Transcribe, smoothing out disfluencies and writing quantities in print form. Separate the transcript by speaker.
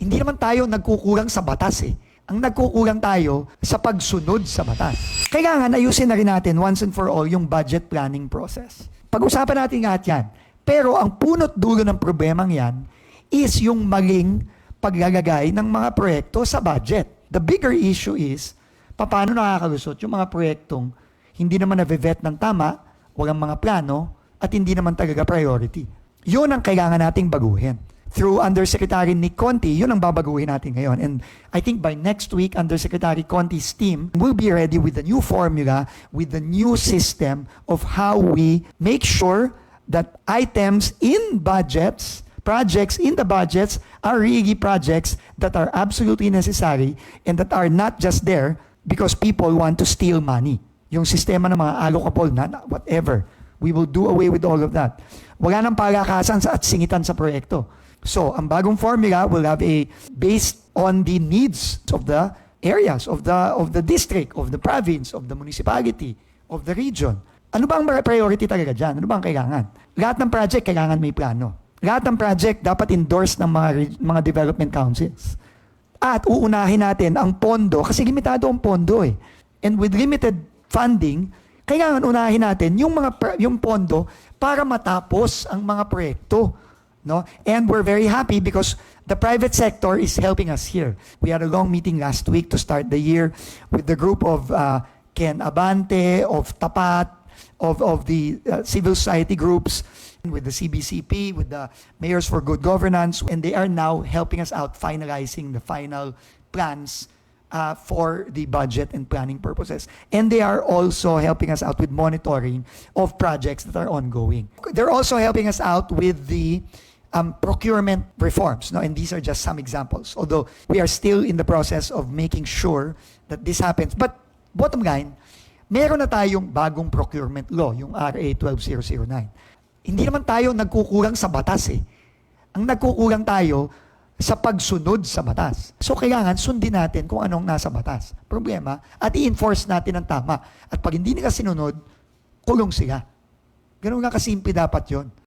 Speaker 1: Hindi naman tayo nagkukulang sa batas eh. Ang nagkukulang tayo sa pagsunod sa batas. Kailangan ayusin na rin natin once and for all yung budget planning process. Pag-usapan natin lahat yan. Pero ang punot dulo ng problemang yan is yung maling paglalagay ng mga proyekto sa budget. The bigger issue is, paano nakakalusot yung mga proyektong hindi naman na-vet ng tama, walang mga plano, at hindi naman talaga priority. Yun ang kailangan nating baguhin. Through Undersecretary Nick Conti, yun ang babaguhin natin ngayon. And I think by next week, Undersecretary Conti's team will be ready with the new formula, with the new system of how we make sure that items in budgets, projects in the budgets are really projects that are absolutely necessary and that are not just there because people want to steal money. Yung sistema ng mga allocable na whatever. We will do away with all of that. Wala nang palakasan at singitan sa proyekto. So, ang bagong formula will have based on the needs of the areas, of the district, of the province, of the municipality, of the region. Ano ba ang priority talaga dyan? Ano ba ang kailangan? Lahat ng project kailangan may plano. Lahat ng project dapat endorsed ng mga development councils. At uunahin natin ang pondo, kasi limitado ang pondo eh. And with limited funding, kailangan unahin natin yung pondo para matapos ang mga proyekto. No? And we're very happy because the private sector is helping us here. We had a long meeting last week to start the year with the group of Ken Abante, of Tapat, of the civil society groups, with the CBCP, with the Mayors for Good Governance, and they are now helping us out finalizing the final plans for the budget and planning purposes. And they are also helping us out with monitoring of projects that are ongoing. They're also helping us out with the procurement reforms, no? And these are just some examples. Although we are still in the process of making sure that this happens. But bottom line, meron na tayong bagong procurement law, yung RA 12009. Hindi naman tayo nagkukulang sa batas eh. Ang nagkukulang tayo sa pagsunod sa batas. So kailangan sundin natin kung anong nasa batas. Problema, at i-enforce natin ang tama. At pag hindi nila sinunod, kulong sila. Ganun nga kasimple dapat yon.